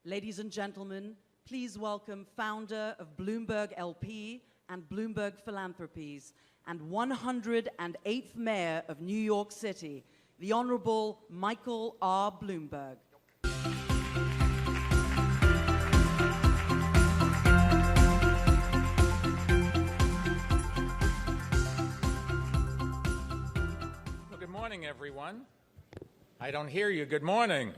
Ladies and gentlemen, please welcome founder of Bloomberg LP and Bloomberg Philanthropies and 108th Mayor of New York City, the Honorable Michael R. Bloomberg. Well, good morning, everyone. I don't hear you. Good morning.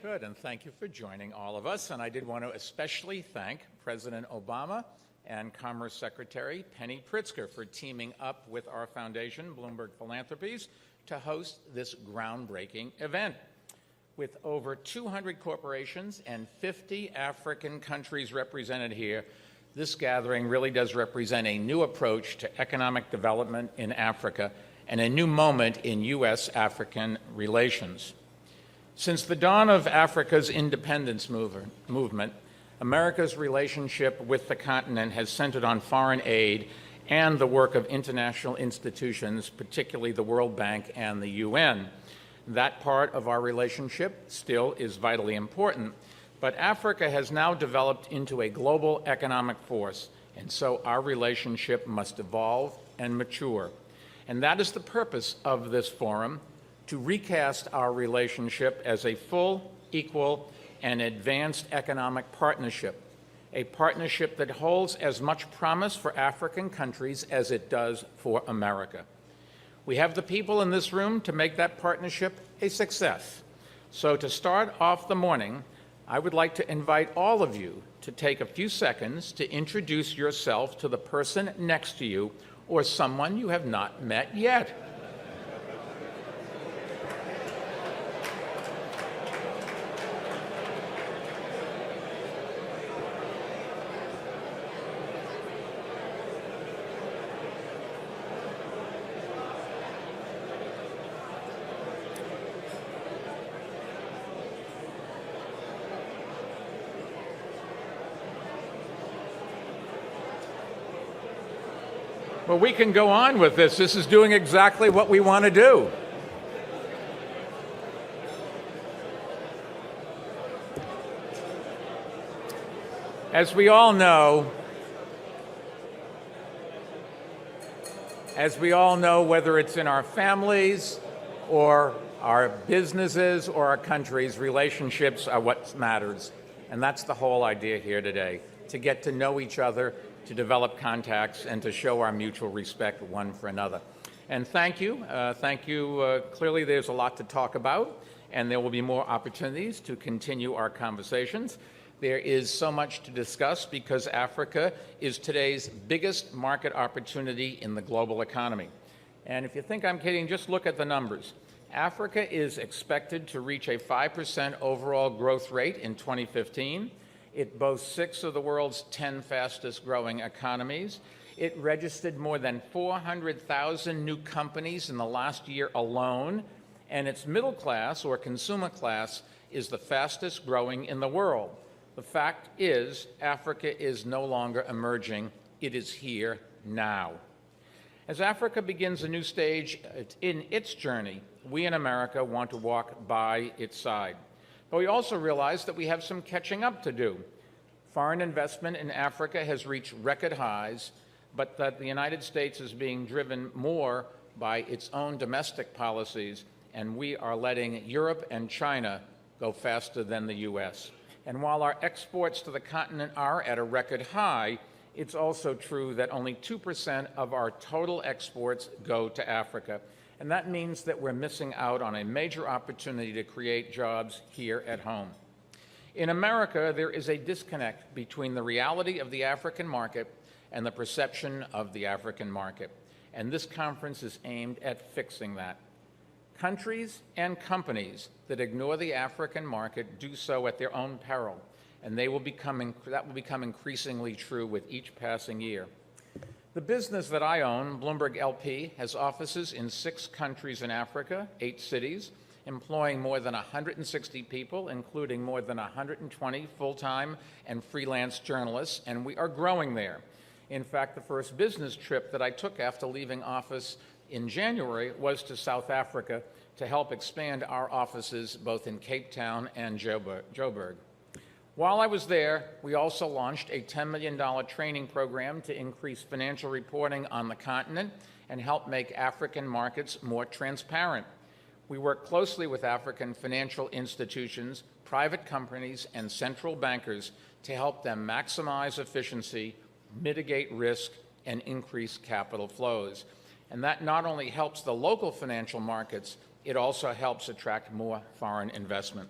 Good, and thank you for joining all of us. And I did want to especially thank President Obama and Commerce Secretary Penny Pritzker for teaming up with our foundation, Bloomberg Philanthropies, to host this groundbreaking event. With over 200 corporations and 50 African countries represented here, this gathering really does represent a new approach to economic development in Africa and a new moment in U.S. African relations. Since the dawn of Africa's independence movement, America's relationship with the continent has centered on foreign aid and the work of international institutions, particularly the World Bank and the UN. That part of our relationship still is vitally important, but Africa has now developed into a global economic force, and so our relationship must evolve and mature. And that is the purpose of this forum, to recast our relationship as a full, equal, and advanced economic partnership, a partnership that holds as much promise for African countries as it does for America. We have the people in this room to make that partnership a success. So to start off the morning, I would like to invite all of you to take a few seconds to introduce yourself to the person next to you or someone you have not met yet. Well, we can go on with this. This is doing exactly what we want to do. As we all know, whether it's in our families or our businesses or our countries, relationships are what matters. And that's the whole idea here today, to get to know each other, to develop contacts, and to show our mutual respect one for another. And thank you. Clearly, there's a lot to talk about, and there will be more opportunities to continue our conversations. There is so much to discuss because Africa is today's biggest market opportunity in the global economy. And if you think I'm kidding, just look at the numbers. Africa is expected to reach a 5% overall growth rate in 2015. It boasts 6 of the world's 10 fastest growing economies. It registered more than 400,000 new companies in the last year alone, and its middle class, or consumer class, is the fastest growing in the world. The fact is, Africa is no longer emerging. It is here now. As Africa begins a new stage in its journey, we in America want to walk by its side. But we also realize that we have some catching up to do. Foreign investment in Africa has reached record highs, but that the United States is being driven more by its own domestic policies, and we are letting Europe and China go faster than the U.S. And while our exports to the continent are at a record high, it's also true that only 2% of our total exports go to Africa. And that means that we're missing out on a major opportunity to create jobs here at home. In America, there is a disconnect between the reality of the African market and the perception of the African market. And this conference is aimed at fixing that. Countries and companies that ignore the African market do so at their own peril, and that will become increasingly true with each passing year. The business that I own, Bloomberg LP, has offices in 6 countries in Africa, 8 cities, employing more than 160 people, including more than 120 full-time and freelance journalists, and we are growing there. In fact, the first business trip that I took after leaving office in January was to South Africa to help expand our offices both in Cape Town and Joburg. While I was there, we also launched a $10 million training program to increase financial reporting on the continent and help make African markets more transparent. We work closely with African financial institutions, private companies, and central bankers to help them maximize efficiency, mitigate risk, and increase capital flows. And that not only helps the local financial markets, it also helps attract more foreign investment.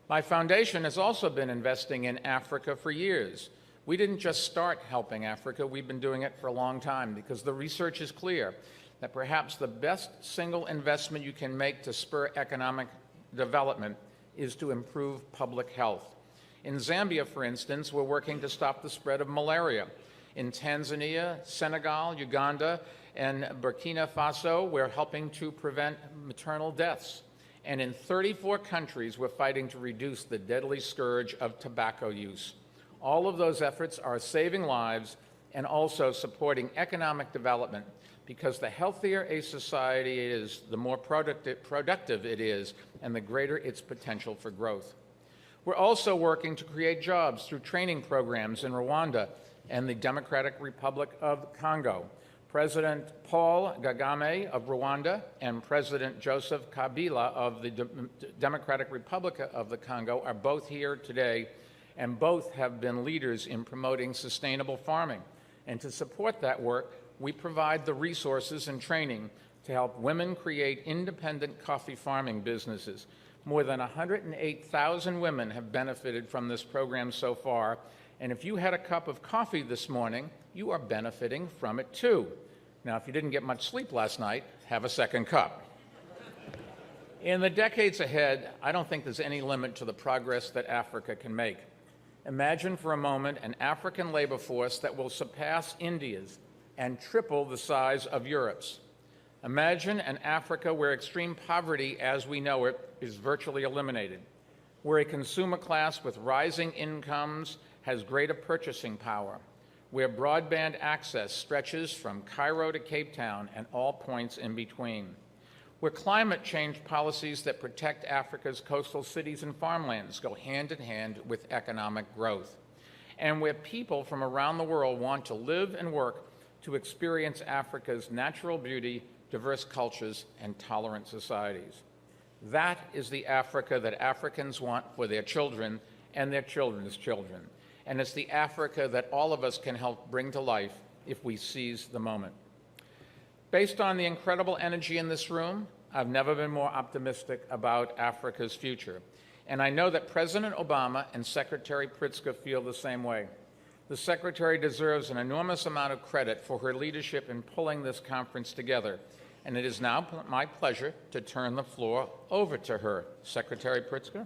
My foundation has also been investing in Africa for years. We didn't just start helping Africa, we've been doing it for a long time because the research is clear that perhaps the best single investment you can make to spur economic development is to improve public health. In Zambia, for instance, we're working to stop the spread of malaria. In Tanzania, Senegal, Uganda, and Burkina Faso, we're helping to prevent maternal deaths. And in 34 countries, we're fighting to reduce the deadly scourge of tobacco use. All of those efforts are saving lives and also supporting economic development, because the healthier a society is, the more productive it is, and the greater its potential for growth. We're also working to create jobs through training programs in Rwanda and the Democratic Republic of Congo. President Paul Kagame of Rwanda and President Joseph Kabila of the Democratic Republic of the Congo are both here today, and both have been leaders in promoting sustainable farming. And to support that work, we provide the resources and training to help women create independent coffee farming businesses. More than 108,000 women have benefited from this program so far, and if you had a cup of coffee this morning, you are benefiting from it too. Now, if you didn't get much sleep last night, have a second cup. In the decades ahead, I don't think there's any limit to the progress that Africa can make. Imagine for a moment an African labor force that will surpass India's and triple the size of Europe's. Imagine an Africa where extreme poverty as we know it is virtually eliminated, where a consumer class with rising incomes has greater purchasing power, where broadband access stretches from Cairo to Cape Town and all points in between, where climate change policies that protect Africa's coastal cities and farmlands go hand in hand with economic growth, and where people from around the world want to live and work to experience Africa's natural beauty, diverse cultures, and tolerant societies. That is the Africa that Africans want for their children and their children's children. And it's the Africa that all of us can help bring to life if we seize the moment. Based on the incredible energy in this room, I've never been more optimistic about Africa's future. And I know that President Obama and Secretary Pritzker feel the same way. The Secretary deserves an enormous amount of credit for her leadership in pulling this conference together. And it is now my pleasure to turn the floor over to her. Secretary Pritzker.